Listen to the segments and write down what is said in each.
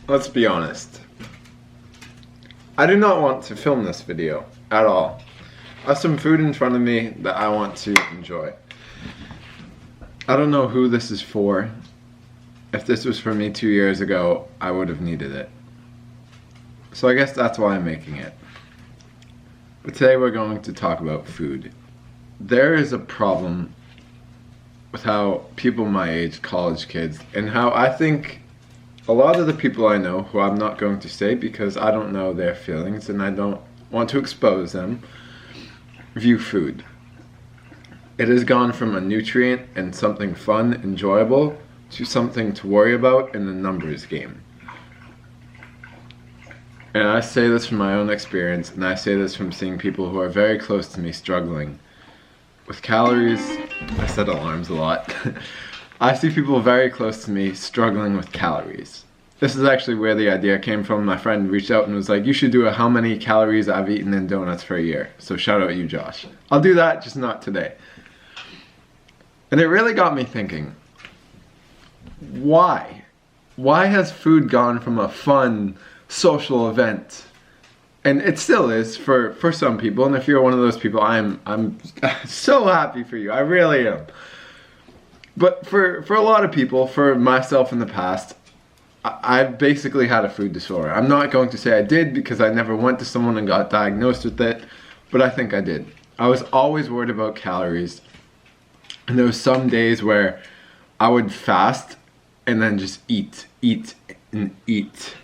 Let's be honest. I do not want to film this video at all. I have some food in front of me that I want to enjoy. I don't know who this is for. If this was for me 2 years ago, I would have needed it. So I guess that's why I'm making it. But today we're going to talk about food. There is a problem with how people my age, college kids, and how I think a lot of the people I know, who I'm not going to say because I don't know their feelings and I don't want to expose them, view food. It has gone from a nutrient and something fun, enjoyable, to something to worry about in the numbers game. And I say this from my own experience, and I say this from seeing people who are very close to me struggling with calories. I set alarms a lot. I see people very close to me struggling with calories. This is actually where the idea came from. My friend reached out and was like, you should do a how many calories I've eaten in donuts for a year. So shout out you, Josh. I'll do that, just not today. And it really got me thinking, why? Why has food gone from a fun social event? And it still is for some people, and if you're one of those people, I'm so happy for you. I really am. But for a lot of people, for myself in the past, I've basically had a food disorder. I'm not going to say I did because I never went to someone and got diagnosed with it, but I think I did. I was always worried about calories, and there was some days where I would fast and then just eat, and eat.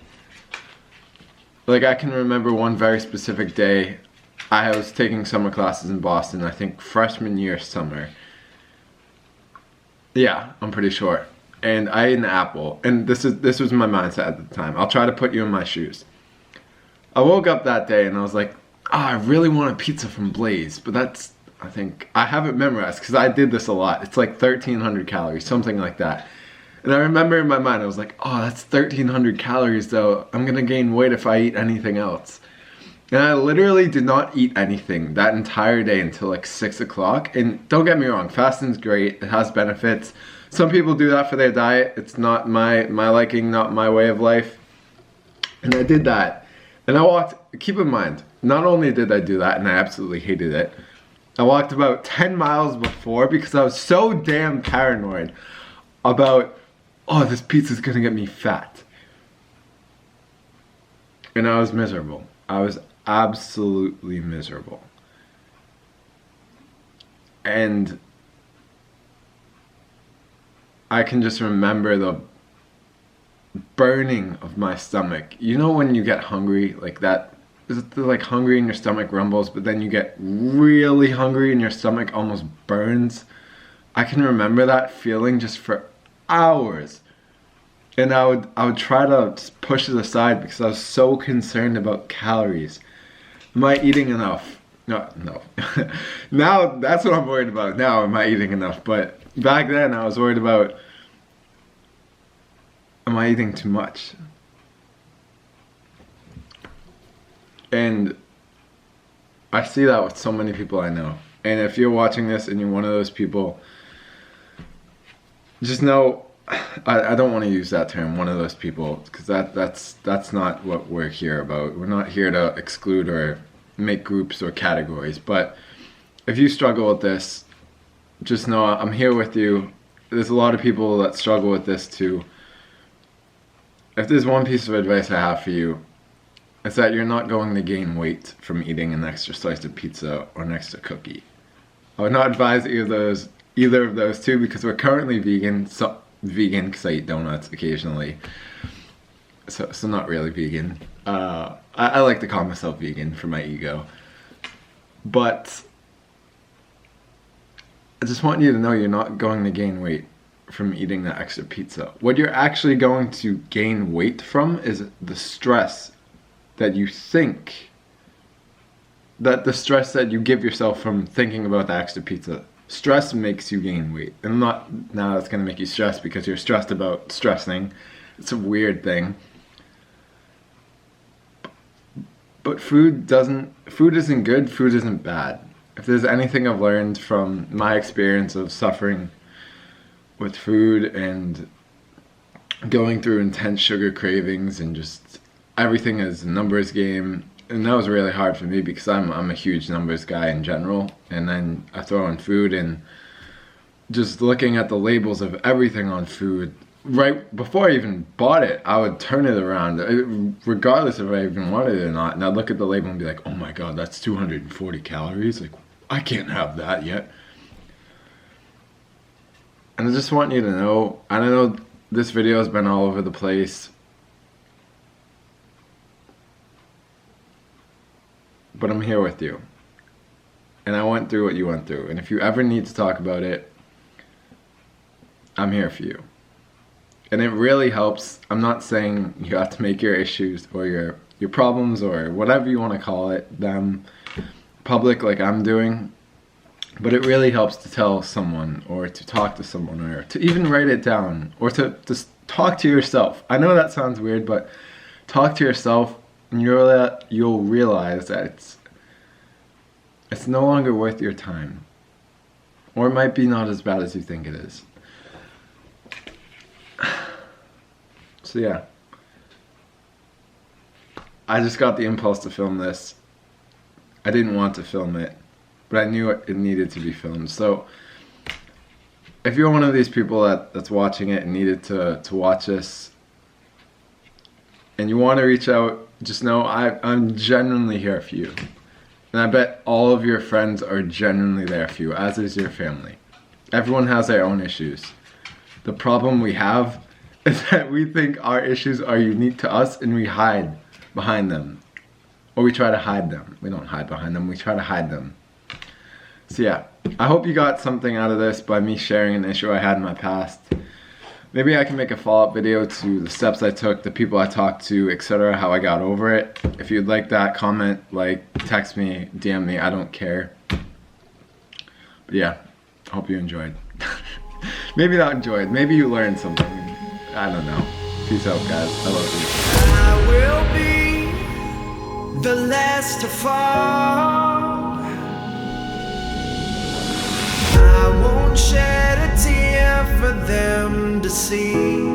Like, I can remember one very specific day. I was taking summer classes in Boston, I think freshman year summer. Yeah, I'm pretty sure. And I ate an apple, and this was my mindset at the time. I'll try to put you in my shoes. I woke up that day and I was like, I really want a pizza from Blaze, but that's, I think, I have it memorized because I did this a lot. It's like 1,300 calories, something like that. And I remember in my mind, I was like, oh, that's 1,300 calories though. I'm gonna gain weight if I eat anything else. And I literally did not eat anything that entire day until like 6 o'clock. And don't get me wrong, fasting's great, it has benefits. Some people do that for their diet. It's not my liking, not my way of life. And I did that. And I walked, keep in mind, not only did I do that, and I absolutely hated it, I walked about 10 miles before because I was so damn paranoid about, oh, this pizza's gonna get me fat. And I was miserable. I was absolutely miserable. And I can just remember the burning of my stomach. You know when you get hungry, like that, is it like hungry and your stomach rumbles, but then you get really hungry and your stomach almost burns? I can remember that feeling just for hours. And I would try to just push it aside because I was so concerned about calories. Am I eating enough? No. Now that's what I'm worried about. Now, am I eating enough? But back then I was worried about, am I eating too much? And I see that with so many people I know. And if you're watching this and you're one of those people, just know, I don't want to use that term, one of those people, because that's not what we're here about. We're not here to exclude or make groups or categories. But if you struggle with this, just know I'm here with you. There's a lot of people that struggle with this too. If there's one piece of advice I have for you, it's that you're not going to gain weight from eating an extra slice of pizza or an extra cookie. I would not advise either of those two because we're currently vegan. So vegan because I eat donuts occasionally. So not really vegan. I like to call myself vegan for my ego. But I just want you to know you're not going to gain weight from eating that extra pizza. What you're actually going to gain weight from is the stress that you think, that the stress that you give yourself from thinking about the extra pizza. Stress makes you gain weight. And not now it's going to make you stressed because you're stressed about stressing. It's a weird thing. But food isn't good, food isn't bad. If there's anything I've learned from my experience of suffering with food and going through intense sugar cravings and just everything is a numbers game. And that was really hard for me because I'm a huge numbers guy in general. And then I throw in food and just looking at the labels of everything on food. Right before I even bought it, I would turn it around, regardless if I even wanted it or not. And I'd look at the label and be like, oh my God, that's 240 calories. Like, I can't have that yet. And I just want you to know, I don't know, this video has been all over the place. But I'm here with you. And I went through what you went through. And if you ever need to talk about it, I'm here for you. And it really helps. I'm not saying you have to make your issues or your problems or whatever you want to call it, them public like I'm doing. But it really helps to tell someone or to talk to someone or to even write it down or to just talk to yourself. I know that sounds weird, but talk to yourself and you'll realize that it's no longer worth your time. Or it might be not as bad as you think it is. So yeah, I just got the impulse to film this. I didn't want to film it, but I knew it needed to be filmed. So if you're one of these people that's watching it and needed to watch this, and you want to reach out, just know I'm genuinely here for you. And I bet all of your friends are genuinely there for you, as is your family. Everyone has their own issues. The problem we have is that we think our issues are unique to us and we hide behind them. Or we try to hide them. We don't hide behind them, we try to hide them. So yeah, I hope you got something out of this by me sharing an issue I had in my past. Maybe I can make a follow-up video to the steps I took, the people I talked to, etc., how I got over it. If you'd like that, comment, like, text me, DM me, I don't care. But yeah, I hope you enjoyed. Maybe not enjoyed, maybe you learned something. I don't know. Peace out, guys. I love you. I will be the last to fall. I won't shed a tear for them to see.